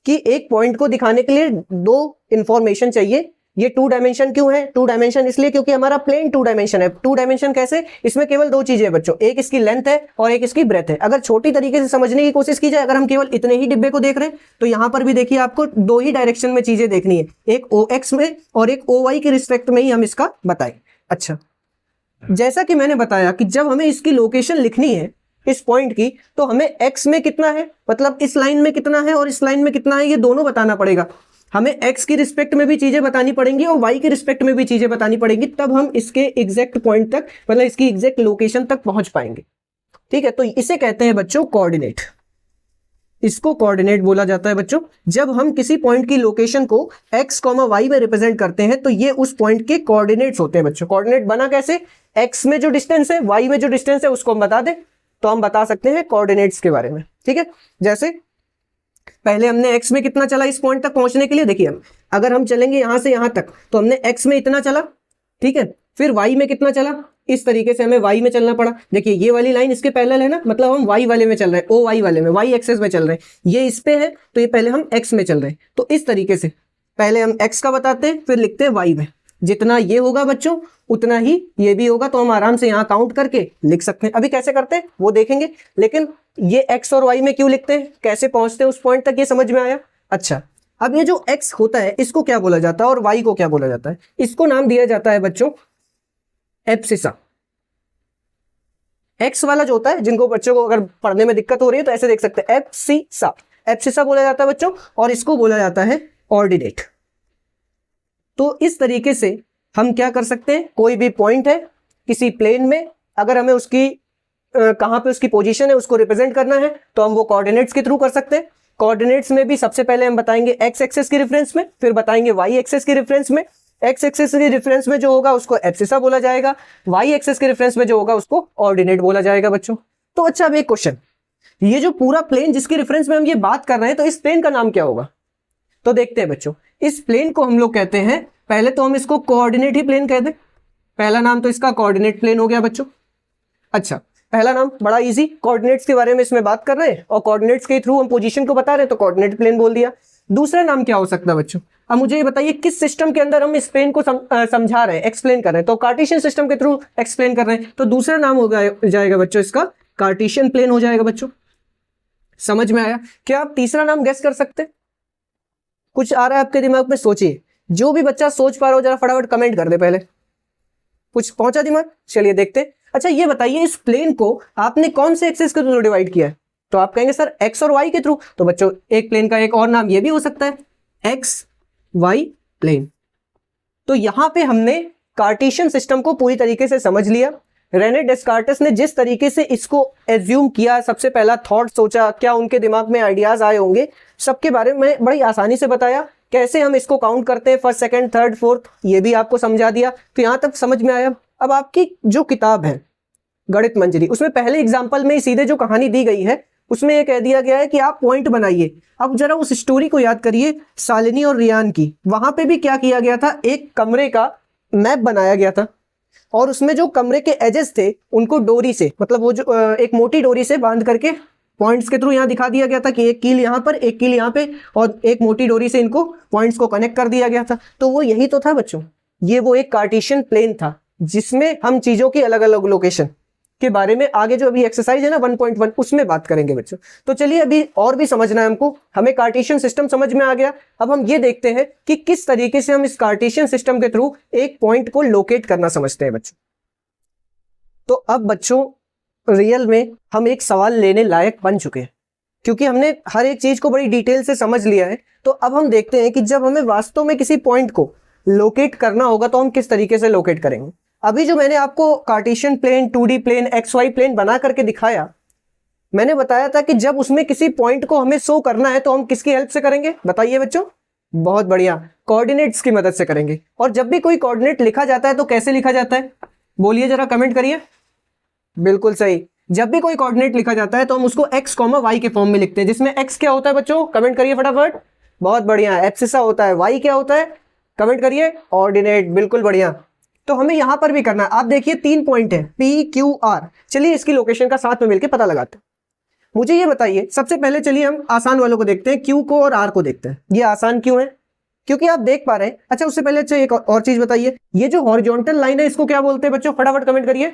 कि एक पॉइंट को दिखाने के लिए 2 इंफॉर्मेशन चाहिए। ये 2 डायमेंशन क्यों है? 2 डायमेंशन इसलिए क्योंकि हमारा प्लेन 2 डायमेंशन है। 2 डायमेंशन कैसे? इसमें केवल 2 चीजें हैं बच्चों, एक इसकी लेंथ है और एक इसकी ब्रेथ है। अगर छोटी तरीके से समझने की कोशिश की जाए, अगर हम केवल इतने ही डिब्बे को देख रहे हैं, तो यहां पर भी देखिए आपको 2 ही डायरेक्शन में चीजें देखनी है, एक OX में और एक OY के रिस्पेक्ट में ही हम इसका बताएं। अच्छा, जैसा कि मैंने बताया कि जब हमें इसकी लोकेशन लिखनी है इस पॉइंट की, तो हमें x में कितना है, मतलब इस लाइन में कितना है और इस लाइन में कितना है, ये दोनों बताना पड़ेगा। हमें x की रिस्पेक्ट में भी चीजें बतानी पड़ेंगी और y की रिस्पेक्ट में भी चीजें बतानी पड़ेंगी, तब हम इसके एग्जैक्ट पॉइंट तक, मतलब इसकी एग्जैक्ट लोकेशन तक पहुंच पाएंगे। ठीक है, तो इसे कहते हैं बच्चों कोऑर्डिनेट। इसको कोऑर्डिनेट बोला जाता है बच्चों। जब हम किसी पॉइंट की लोकेशन को x, y में रिप्रेजेंट करते हैं, तो ये उस पॉइंट के कोऑर्डिनेट्स होते हैं बच्चों। कोऑर्डिनेट बना कैसे? x में जो डिस्टेंस है, y में जो डिस्टेंस है उसको हम बता दें, तो हम बता सकते हैं कोऑर्डिनेट्स के बारे में। ठीक है, जैसे पहले हमने x में कितना चला इस पॉइंट तक पहुंचने के लिए, देखिए अगर हम चलेंगे यहां से यहां तक, तो हमने x में इतना चला, ठीक है, फिर y में कितना चला, इस तरीके से हमें y में चलना पड़ा। देखिए ये वाली लाइन इसके पैरेलल है ना, मतलब हम y वाले में चल रहे हैं, OY वाले में, y एक्सेस में चल रहे हैं। ये इस पे है तो ये पहले हम x में चल रहे हैं। तो इस तरीके से पहले हम x का बताते हैं, फिर लिखते हैं y में। जितना ये होगा बच्चों उतना ही ये भी होगा, तो हम आराम से यहाँ काउंट करके लिख सकते हैं। अभी कैसे करते हैं वो देखेंगे, लेकिन ये x और y में क्यों लिखते हैं, कैसे पहुंचते हैं उस पॉइंट तक, ये समझ में आया। अच्छा, अब ये जो x होता है इसको क्या बोला जाता है और y को क्या बोला जाता है? इसको नाम दिया जाता है बच्चों एब्सिसा। x वाला जो होता है, जिनको बच्चों को अगर पढ़ने में दिक्कत हो रही है तो ऐसे देख सकते हैं, एब्सिसा, एब्सिसा बोला जाता है बच्चों, और इसको बोला जाता है ऑर्डिनेट। तो इस तरीके से हम क्या कर सकते हैं, कोई भी पॉइंट है किसी प्लेन में, अगर हमें उसकी कहां पे उसकी पोजीशन है उसको रिप्रेजेंट करना है, तो हम वो कोऑर्डिनेट्स के थ्रू कर सकते हैं। कोऑर्डिनेट्स में भी सबसे पहले हम बताएंगे x एक्सेस के रेफरेंस में, फिर बताएंगे y एक्सेस के रेफरेंस में। x एक्सेस के रेफरेंस में जो होगा उसको एब्सिसा बोला जाएगा, y एक्सेस के रेफरेंस में जो होगा उसको ऑर्डिनेट बोला जाएगा बच्चों। तो अच्छा, अब एक क्वेश्चन, ये जो पूरा प्लेन जिसके रेफरेंस में हम ये बात कर रहे हैं, तो इस प्लेन का नाम क्या होगा? तो देखते हैं बच्चों, इस प्लेन को हम लोग कहते हैं, पहले तो हम इसको कोऑर्डिनेट ही प्लेन कहते हैं। पहला नाम तो इसका कोऑर्डिनेट प्लेन हो गया बच्चों। अच्छा, पहला नाम बड़ा इजी, कोऑर्डिनेट्स के बारे में इसमें बात कर रहे हैं और कोऑर्डिनेट्स के थ्रू हम पोजीशन को बता रहे हैं, तो कोऑर्डिनेट प्लेन बोल दिया। दूसरा नाम क्या हो सकता है बच्चों? अब मुझे ये बताइए किस सिस्टम के अंदर हम इस प्लेन को समझा रहे हैं, एक्सप्लेन कर रहे हैं, तो कार्टेशियन सिस्टम के थ्रू एक्सप्लेन कर रहे हैं, तो दूसरा नाम हो जाएगा बच्चों इसका कार्टेशियन प्लेन हो जाएगा बच्चों। समझ में आया? क्या आप तीसरा नाम गेस कर सकते हैं? कुछ आ रहा है आपके दिमाग में? सोचिए, जो भी बच्चा सोच पा रहा हो जरा फटाफट कमेंट कर दे। पहले कुछ पहुंचा दिमाग? चलिए देखते हैं। अच्छा, ये बताइए इस प्लेन को आपने कौन से एक्सिस के थ्रू डिवाइड किया है? तो आप कहेंगे सर x और y के थ्रू। तो बच्चों एक प्लेन का एक और नाम ये भी हो सकता है, एक्स वाई प्लेन। तो यहां पे हमने कार्टेशियन सिस्टम को पूरी तरीके से समझ लिया। रेने डेस्कार्टेस ने जिस तरीके से इसको एज्यूम किया, सबसे पहला थॉट सोचा, क्या उनके दिमाग में आइडियाज आए होंगे, सबके बारे में बड़ी आसानी से बताया। कैसे हम इसको काउंट करते हैं, फर्स्ट, सेकंड, थर्ड, फोर्थ, ये भी आपको समझा दिया। तो यहां तक समझ में आया। अब आपकी जो किताब है गणित मंजरी, उसमें पहले एग्जाम्पल में सीधे जो कहानी दी गई है उसमें यह कह दिया गया है कि आप पॉइंट बनाइए। अब जरा उस स्टोरी को याद करिए, शालिनी और रियान की। वहां पे भी क्या किया गया था, एक कमरे का मैप बनाया गया था और उसमें जो कमरे के एजेस थे उनको डोरी से, मतलब वो जो एक मोटी डोरी से बांध करके पॉइंट्स के थ्रू यहाँ दिखा दिया गया था कि एक कील यहाँ पर, एक कील यहाँ पे, और एक मोटी डोरी से इनको पॉइंट्स को कनेक्ट कर दिया गया था। तो वो यही तो था बच्चों, ये वो एक कार्टेशियन प्लेन था जिसमें हम चीजों की अलग अलग लोकेशन के बारे में आगे जो अभी एक्सरसाइज है ना 1.1 उसमें बात करेंगे बच्चों। तो चलिए अभी और भी समझना है हमको, हमें कार्टेशियन सिस्टम समझ में आ गया। अब हम ये देखते हैं कि किस तरीके से हम इस कार्टेशियन सिस्टम के थ्रू एक पॉइंट को लोकेट करना समझते हैं बच्चों। तो अब बच्चों रियल में हम एक सवाल लेने लायक बन चुके हैं, क्योंकि हमने हर एक चीज को बड़ी डिटेल से समझ लिया है। तो अब हम देखते हैं कि जब हमें वास्तव में किसी पॉइंट को लोकेट करना होगा तो हम किस तरीके से लोकेट करेंगे। अभी जो मैंने आपको Cartesian plane, 2D plane, XY plane बना करके दिखाया, मैंने बताया था कि जब उसमें किसी पॉइंट को हमें शो करना है तो हम किसकी हेल्प से करेंगे, बताइए बच्चों? बहुत बढ़िया, कोऑर्डिनेट्स की मदद से करेंगे। और जब भी कोई कोऑर्डिनेट लिखा जाता है तो कैसे लिखा जाता है, बोलिए जरा, कमेंट करिए। बिल्कुल सही, जब भी कोई कोऑर्डिनेट लिखा जाता है तो हम उसको x, y के फॉर्म में लिखते हैं, जिसमें x क्या होता है बच्चों, कमेंट करिए फटाफट। बहुत बढ़िया, एब्सिसा होता है। y क्या होता है, कमेंट करिए, ऑर्डिनेट। बिल्कुल बढ़िया। तो हमें यहां पर भी करना है। आप देखिए 3 पॉइंट है, P, Q, R। चलिए इसकी लोकेशन का साथ में मिलकर पता लगाते हैं। मुझे ये बताइए, सबसे पहले चलिए हम आसान वालों को देखते हैं, Q को और R को देखते हैं। ये आसान क्यों है, क्योंकि आप देख पा रहे हैं। अच्छा उससे पहले अच्छा एक और चीज बताइए, ये जो हॉरिजॉन्टल लाइन है इसको क्या बोलते हैं बच्चों, फटाफट कमेंट करिए।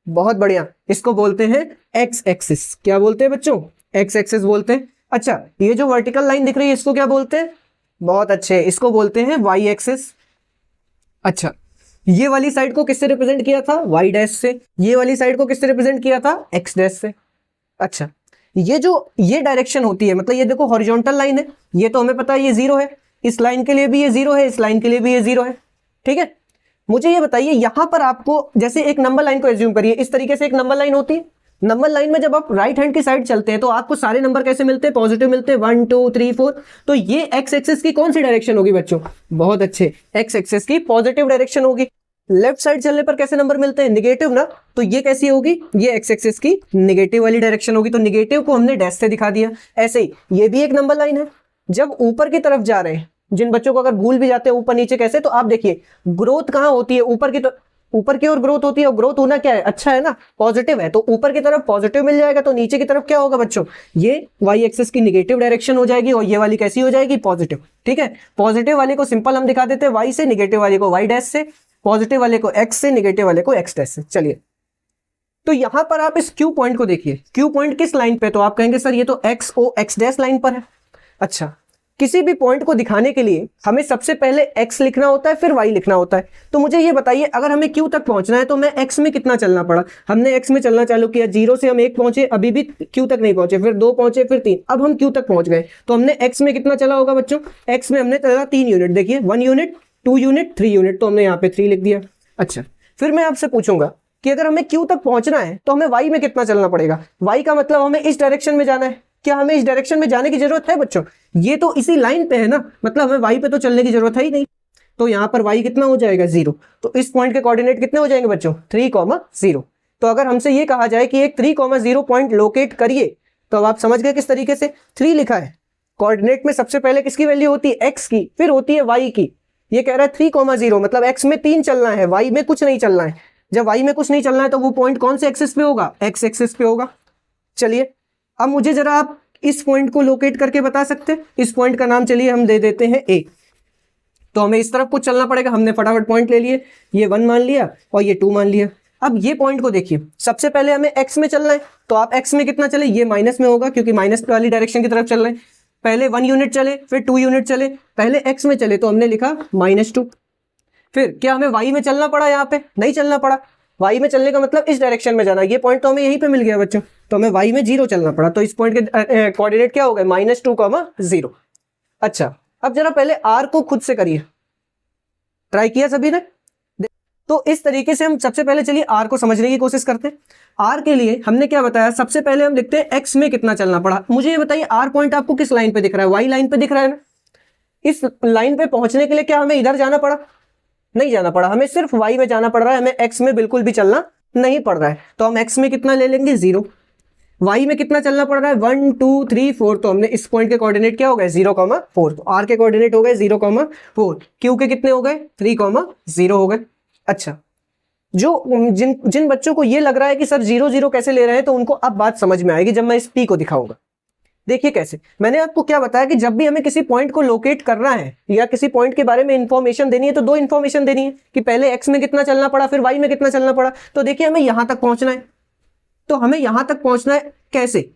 बहुत बढ़िया, इसको बोलते हैं एक्स एक्सिस। क्या बोलते हैं बच्चों, एक्स एक्सिस बोलते हैं। अच्छा ये जो वर्टिकल लाइन दिख रही है इसको क्या बोलते हैं, बहुत अच्छे, इसको बोलते हैं वाई एक्सिस। अच्छा ये वाली साइड को किससे रिप्रेजेंट किया था, वाई डैश से। ये वाली साइड को किससे रिप्रेजेंट किया था, एक्स डैश से। अच्छा ये जो ये डायरेक्शन होती है, मतलब ये देखो हॉरिजॉन्टल लाइन है, ये तो हमें पता है ये 0 है, इस लाइन के लिए भी ये 0 है, इस लाइन के लिए भी ये 0 है। ठीक है, मुझे ये बताइए यहां पर आपको जैसे एक नंबर लाइन को एज्यूम करिए, इस तरीके से एक नंबर लाइन होती है। नंबर लाइन में जब आप राइट हैंड की साइड चलते हैं तो आपको सारे नंबर कैसे मिलते हैं, पॉजिटिव मिलते हैं, 1 2 3 4। तो ये एक्स एक्सिस की कौन सी डायरेक्शन होगी बच्चों, बहुत अच्छे, एक्स एक्सिस की पॉजिटिव डायरेक्शन होगी। लेफ्ट साइड चलने पर कैसे नंबर मिलते हैं, निगेटिव ना, तो ये कैसी होगी, ये एक्स एक्सिस की निगेटिव वाली डायरेक्शन होगी। तो निगेटिव को हमने डैश से दिखा दिया। ऐसे ही ये भी एक नंबर लाइन है। जब ऊपर की तरफ जा रहे हैं, जिन बच्चों को अगर भूल भी जाते हैं ऊपर नीचे कैसे, तो आप देखिए ग्रोथ कहां होती है, ऊपर की ओर ग्रोथ होती है। और ग्रोथ होना क्या है, अच्छा है ना, पॉजिटिव है, तो ऊपर की तरफ पॉजिटिव मिल जाएगा, तो नीचे की तरफ क्या होगा बच्चों, ये वाई एक्सिस की निगेटिव डायरेक्शन हो जाएगी, और ये वाली कैसी हो जाएगी, पॉजिटिव। ठीक है, पॉजिटिव वाले को सिंपल हम दिखा देते हैं वाई से, निगेटिव वाले को वाई डैश से, पॉजिटिव वाले को एक्स से, निगेटिव वाले को एक्स डैश से। चलिए तो यहां पर आप इस क्यू पॉइंट को देखिए, क्यू पॉइंट किस लाइन पे, तो आप कहेंगे सर ये तो एक्स ओ एक्स डैश लाइन पर है। अच्छा किसी भी पॉइंट को दिखाने के लिए हमें सबसे पहले x लिखना होता है, फिर y लिखना होता है। तो मुझे ये बताइए अगर हमें q तक पहुंचना है तो मैं x में कितना चलना पड़ा, हमने x में चलना चालू किया, 0 से हम 1 पहुंचे, अभी भी q तक नहीं पहुंचे, फिर 2 पहुंचे, फिर 3, अब हम q तक पहुंच गए। तो हमने x में कितना चला होगा बच्चों, x में हमने चला 3 यूनिट। देखिए 1 यूनिट, 2 यूनिट, 3 यूनिट, तो हमने यहाँ पे 3 लिख दिया। अच्छा फिर मैं आपसे पूछूंगा कि अगर हमें q तक पहुंचना है तो हमें y में कितना चलना पड़ेगा। y का मतलब हमें इस डायरेक्शन में जाना है। क्या हमें इस डायरेक्शन में जाने की जरूरत है बच्चों, ये तो इसी लाइन पे है ना, मतलब हमें y पे तो चलने की जरूरत है ही नहीं। तो यहाँ पर y कितना हो जाएगा, 0। तो इस पॉइंट के कोऑर्डिनेट कितने हो जाएंगे बच्चों, 3,0। तो अगर हमसे ये कहा जाए कि एक 3,0 पॉइंट लोकेट करिए, तो अब आप समझ गए किस तरीके से। 3 लिखा है, कोऑर्डिनेट में सबसे पहले किसकी वैल्यू होती है, x की, फिर होती है y की। ये कह रहा है 3,0 मतलब x में 3 चलना है, y में कुछ नहीं चलना है। जब y में कुछ नहीं चलना है तो वो पॉइंट कौन से एक्सिस पे होगा, x एक्सिस पे होगा। चलिए अब मुझे जरा आप इस पॉइंट को लोकेट करके बता सकते हैं। इस पॉइंट का नाम चलिए हम दे देते हैं A। तो हमें इस तरफ कुछ चलना पड़ेगा, हमने फटाफट पॉइंट ले लिए, ये 1 मान लिया और ये 2 मान लिया। अब ये पॉइंट को देखिए, सबसे पहले हमें x में चलना है, तो आप x में कितना चले, ये माइनस में होगा क्योंकि माइनस वाली डायरेक्शन की तरफ चल रहे हैं। पहले 1 यूनिट चले, फिर 2 यूनिट चले, पहले x में चले तो हमने लिखा -2। फिर क्या हमें y में चलना पड़ा, यहाँ पे नहीं चलना पड़ा। y में चलने का मतलब इस डायरेक्शन में जाना, ये पॉइंट तो हमें यहीं पे मिल गया बच्चों, तो हमें y में 0 चलना पड़ा। तो इस पॉइंट के कोऑर्डिनेट क्या हो गए, -2,0। अच्छा अब जरा पहले r को खुद से करिए, ट्राई किया सभी ने। तो इस तरीके से हम सबसे पहले चलिए r को समझने की कोशिश करते हैं। r के लिए हमने क्या बताया, सबसे पहले हम लिखते हैं x में कितना चलना पड़ा। मुझे ये बताइए r पॉइंट आपको किस लाइन पे दिख रहा है, y लाइन पे दिख रहा है ना। इस लाइन पे पहुंचने के लिए क्या हमें इधर जाना पड़ा, नहीं जाना पड़ा, हमें सिर्फ y में जाना पड़ रहा है, हमें x में बिल्कुल भी चलना नहीं पड़ रहा है। तो हम x में कितना ले लेंगे, 0। y में कितना चलना पड़ रहा है, 1 2 3 4। तो हमने इस पॉइंट के कोऑर्डिनेट क्या हो गए, 0,4। तो r के कोऑर्डिनेट हो गए 0,4, q के कितने हो गए, 3,0 हो गए। अच्छा जो जिन बच्चों को ये लग रहा है कि सर 0 0 कैसे ले रहे हैं, तो उनको अब बात समझ में आएगी जब मैं इस p को दिखाऊंगा। देखिए कैसे, मैंने आपको क्या बताया कि जब भी हमें किसी पॉइंट को लोकेट करना है या किसी पॉइंट के बारे में इंफॉर्मेशन देनी है, तो 2 इंफॉर्मेशन देनी है कि पहले x में कितना चलना पड़ा, फिर y में कितना चलना पड़ा। तो देखिए हमें यहां तक पहुंचना है, तो हमें यहां तक पहुंचना है कैसे,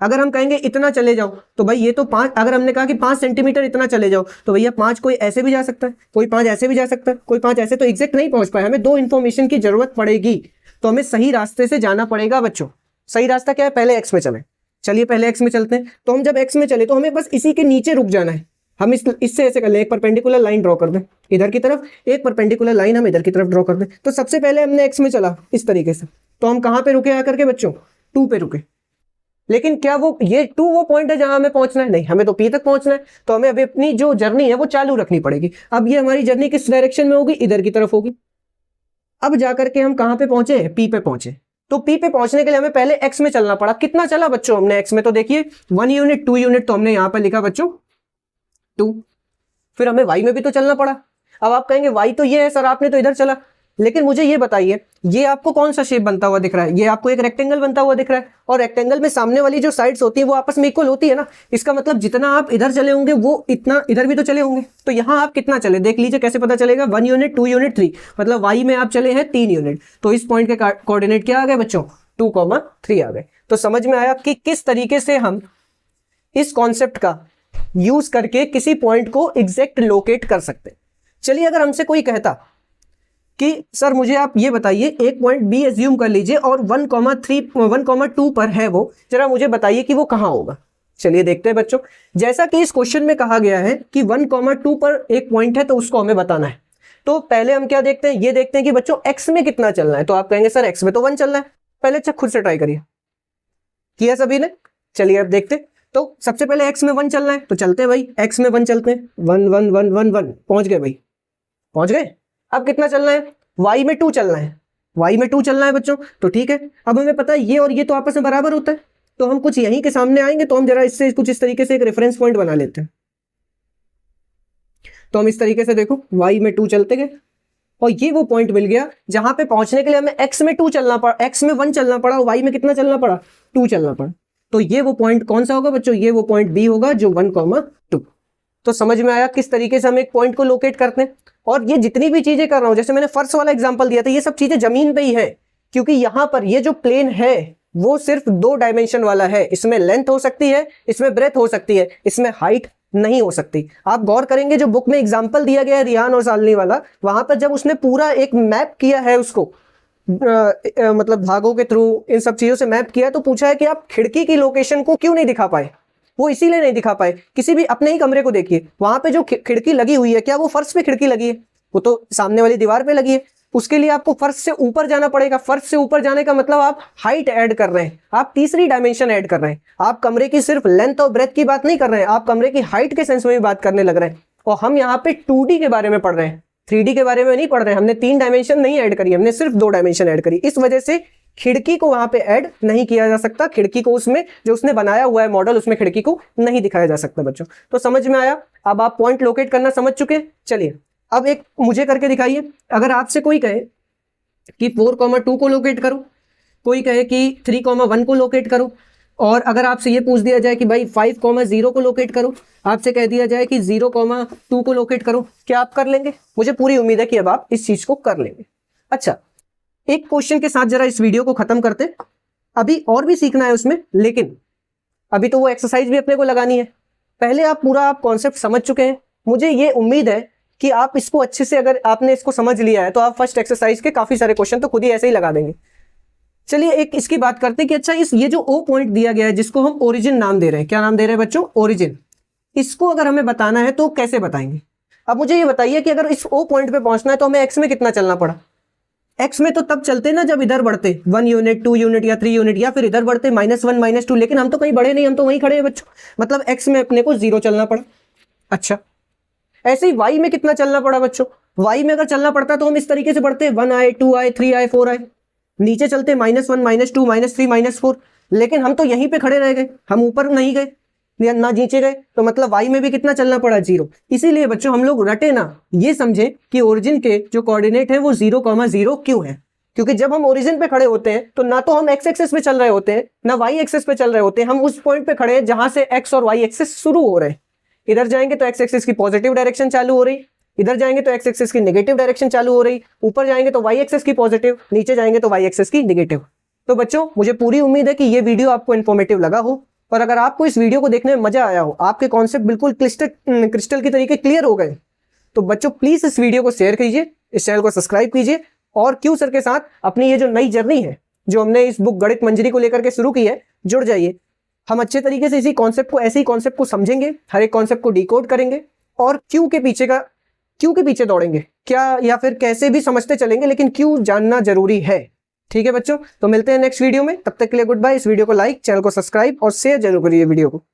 अगर हम कहेंगे इतना चले जाओ, तो भाई ये तो 5, अगर हमने कहा कि 5 सेंटीमीटर इतना चले जाओ, तो भैया 5 कोई ऐसे भी जा सकता है, कोई 5 ऐसे भी जा सकता है, कोई 5 ऐसे, तो एग्जैक्ट नहीं पहुंच पाए। हमें 2 इंफॉर्मेशन की जरूरत पड़ेगी, तो हमें सही रास्ते से जाना पड़ेगा बच्चों। सही रास्ता क्या है, पहले x में चले। चलिए पहले x में चलते हैं। तो हम जब x में चले तो हमें बस इसी के नीचे रुक जाना है। हम इससे ऐसे कर लें, एक परपेंडिकुलर लाइन ड्रॉ कर दें इधर की तरफ, एक परपेंडिकुलर लाइन हम इधर की तरफ ड्रॉ कर दें। तो सबसे पहले हमने x में चला इस तरीके से, तो हम कहां पे रुके आकर के बच्चों, 2 पे रुके। लेकिन क्या वो ये टू वो पॉइंट है जहां हमें पहुंचना है? नहीं, हमें तो पी तक पहुंचना है, तो हमें अभी अपनी जो जर्नी है वो चालू रखनी पड़ेगी। अब ये हमारी जर्नी किस डायरेक्शन में होगी? इधर की तरफ होगी। अब जाकर के हम कहां पे पहुंचे? पी पे पहुंचे। तो पी पे पहुंचने के लिए हमें पहले एक्स में चलना पड़ा। कितना चला बच्चों हमने एक्स में? तो देखिए 1 यूनिट 2 यूनिट तो हमने यहां पर लिखा बच्चों 2। फिर हमें वाई में भी तो चलना पड़ा। अब आप कहेंगे वाई तो ये है सर, आपने तो इधर चला, लेकिन मुझे ये बताइए ये आपको कौन सा शेप बनता हुआ दिख रहा है? ये आपको एक रेक्टेंगल बनता हुआ दिख रहा है, और रेक्टेंगल में सामने वाली जो साइड्स होती है वो आपस में इक्वल होती है ना। इसका मतलब जितना आप इधर चले होंगे वो इतना इधर भी तो चले होंगे। तो यहाँ आप कितना चले देख लीजिए, कैसे पता चलेगा? 1 यूनिट 2 यूनिट 3, मतलब वाई में आप चले हैं 3 यूनिट। तो इस पॉइंट के कोऑर्डिनेट क्या आ गए बच्चों? 2,3 आ गए। तो समझ में आया कि किस तरीके से हम इस कॉन्सेप्ट का यूज करके किसी पॉइंट को एग्जैक्ट लोकेट कर सकते हैं। चलिए अगर हमसे कोई कहता कि सर मुझे आप ये बताइए एक पॉइंट बी एज्यूम कर लीजिए और 1,2 पर है वो, जरा मुझे बताइए कि वो कहां होगा। चलिए देखते हैं बच्चों, जैसा कि इस क्वेश्चन में कहा गया है कि 1,2 पर एक पॉइंट है तो उसको हमें बताना है। तो पहले हम क्या देखते हैं? ये देखते हैं कि बच्चों एक्स में कितना चलना है। तो आप कहेंगे सर एक्स में तो 1 चलना है। पहले अच्छा खुद से ट्राई करिए, किया सभी ने? चलिए अब देखते। तो सबसे पहले एक्स में 1 चलना है, तो चलते हैं भाई, एक्स में 1 चलते हैं। 1 1 1 1 1 पहुंच गए भाई, पहुंच गए। अब कितना चलना है? वाई में 2 चलना है। वाई में 2 चलना है बच्चों, तो ठीक है। अब हमें पता है ये और ये तो आपस में बराबर होता है, तो हम कुछ यहीं के सामने आएंगे, तो हम जरा इससे कुछ इस तरीके से एक रेफरेंस पॉइंट बना लेते हैं। तो हम इस तरीके से देखो वाई में 2 चलते गए, और ये वो पॉइंट मिल गया जहां पे पहुंचने के लिए हमें एक्स में 2 चलना पड़ा, एक्स में 1 चलना पड़ा, वाई में कितना चलना पड़ा? 2 चलना पड़ा। तो ये वो पॉइंट कौन सा होगा बच्चों? ये वो पॉइंट बी होगा जो 1,2। तो समझ में आया किस तरीके से हम एक पॉइंट को लोकेट करते हैं। और ये जितनी भी चीजें कर रहा हूं, जैसे मैंने फर्स्ट वाला एग्जांपल दिया था, ये सब चीजें जमीन पे ही है, क्योंकि यहां पर ये जो प्लेन है वो सिर्फ 2 डायमेंशन वाला है। इसमें लेंथ हो सकती है, इसमें ब्रेथ हो सकती है, इसमें हाइट नहीं हो सकती। आप गौर करेंगे जो बुक में एग्जाम्पल दिया गया है रियान और सालनी वाला, वहां पर जब उसने पूरा एक मैप किया है उसको मतलब भागों के थ्रू इन सब चीजों से मैप किया, तो पूछा है कि आप खिड़की की लोकेशन को क्यों नहीं दिखा पाए? वो इसीलिए नहीं दिखा पाए, किसी भी अपने ही कमरे को देखिए, वहां पे जो खिड़की लगी हुई है, क्या वो फर्श पे खिड़की लगी है? वो तो सामने वाली दीवार पे लगी है। उसके लिए आपको फर्श से ऊपर जाना पड़ेगा। फर्श से ऊपर जाने का मतलब आप हाइट ऐड कर रहे हैं, आप तीसरी डायमेंशन ऐड कर रहे हैं। आप कमरे की सिर्फ लेंथ और ब्रेथ की बात नहीं कर रहे हैं, आप कमरे की हाइट के सेंस में भी बात करने लग रहे हैं। और हम यहाँ पे 2D के बारे में पढ़ रहे हैं, 3D के बारे में नहीं पढ़ रहे हैं। हमने 3 डायमेंशन नहीं ऐड करी, हमने सिर्फ 2 डायमेंशन ऐड करी। इस वजह से खिड़की को वहां पे ऐड नहीं किया जा सकता, खिड़की को उसमें जो उसने बनाया हुआ है मॉडल, उसमें खिड़की को नहीं दिखाया जा सकता बच्चों। तो समझ में आया? अब आप पॉइंट लोकेट करना समझ चुके। चलिए अब एक मुझे करके दिखाइए। अगर आपसे कोई कहे कि 4,2 को लोकेट करो, कोई कहे कि 3,1 को लोकेट करो, और अगर आपसे ये पूछ दिया जाए कि भाई 5,0 को लोकेट करो, आपसे कह दिया जाए कि 0,2 को लोकेट करो, क्या आप कर लेंगे? मुझे पूरी उम्मीद है कि अब आप इस चीज को कर लेंगे। अच्छा, एक क्वेश्चन के साथ जरा इस वीडियो को खत्म करते। अभी और भी सीखना है उसमें, लेकिन अभी तो वो एक्सरसाइज भी अपने को लगानी है। पहले आप पूरा कॉन्सेप्ट समझ चुके हैं। मुझे ये उम्मीद है कि आप इसको अच्छे से, अगर आपने इसको समझ लिया है तो आप फर्स्ट एक्सरसाइज के काफी सारे क्वेश्चन तो खुद ही ऐसे ही लगा देंगे। चलिए एक इसकी बात करते हैं कि अच्छा ये जो ओ पॉइंट दिया गया है, जिसको हम ओरिजिन नाम दे रहे हैं, क्या नाम दे रहे हैं बच्चों? ओरिजिन। इसको अगर हमें बताना है तो कैसे बताएंगे? अब मुझे ये बताइए कि अगर इस ओ पॉइंट पे पहुंचना है तो हमें एक्स में कितना चलना पड़ा? एक्स में तो तब चलते ना जब इधर बढ़ते 1 यूनिट 2 यूनिट या 3 यूनिट, या फिर इधर बढ़ते -1 -2, लेकिन हम तो कहीं बढ़े नहीं, हम तो वहीं खड़े हैं बच्चों। मतलब एक्स में अपने को 0 चलना पड़ा। अच्छा, ऐसे ही वाई में कितना चलना पड़ा बच्चों? वाई में अगर चलना पड़ता तो हम इस तरीके से बढ़ते, 1 आए 2 आए 3 आए 4 आए, नीचे चलते -1 -2 -3 -4, लेकिन हम तो यहीं पे खड़े रह गए, हम ऊपर नहीं गए ना नीचे गए। तो मतलब वाई में भी कितना चलना पड़ा? 0। इसीलिए बच्चों हम लोग रटे ना, ये समझे कि ओरिजिन के जो कोऑर्डिनेट है वो 0,0 क्यों है। क्योंकि जब हम ओरिजिन पे खड़े होते हैं तो ना तो हम एक्स एक्सिस पे चल रहे होते हैं, ना वाई एक्सिस पे चल रहे होते हैं, हम उस पॉइंट पे खड़े हैं जहां से एक्स और वाई एक्सिस शुरू हो रहे हैं। इधर जाएंगे तो एक्स एक्सिस की पॉजिटिव डायरेक्शन चालू हो रही, इधर जाएंगे तो एक्स एक्सिस की नेगेटिव डायरेक्शन चालू हो रही, ऊपर जाएंगे तो वाई एक्सिस की पॉजिटिव, नीचे जाएंगे तो वाई एक्सिस की नेगेटिव। तो बच्चों मुझे पूरी उम्मीद है कि ये वीडियो आपको इन्फॉर्मेटिव लगा हो, और अगर आपको इस वीडियो को देखने में मजा आया हो, आपके कॉन्सेप्ट बिल्कुल क्रिस्टल की तरीके क्लियर हो गए, तो बच्चों प्लीज इस वीडियो को शेयर कीजिए, इस चैनल को सब्सक्राइब कीजिए, और क्यू सर के साथ अपनी ये जो नई जर्नी है जो हमने इस बुक गणित मंजरी को लेकर के शुरू की है, जुड़ जाइए। हम अच्छे तरीके से इसी कॉन्सेप्ट को, ऐसे ही कॉन्सेप्ट को समझेंगे, हर एक कॉन्सेप्ट को डिकोड करेंगे, और क्यू के पीछे दौड़ेंगे, क्या या फिर कैसे भी समझते चलेंगे, लेकिन क्यू जानना जरूरी है। ठीक है बच्चों, तो मिलते हैं नेक्स्ट वीडियो में, तब तक के लिए गुड बाय। इस वीडियो को लाइक, चैनल को सब्सक्राइब और शेयर जरूर करिए वीडियो को।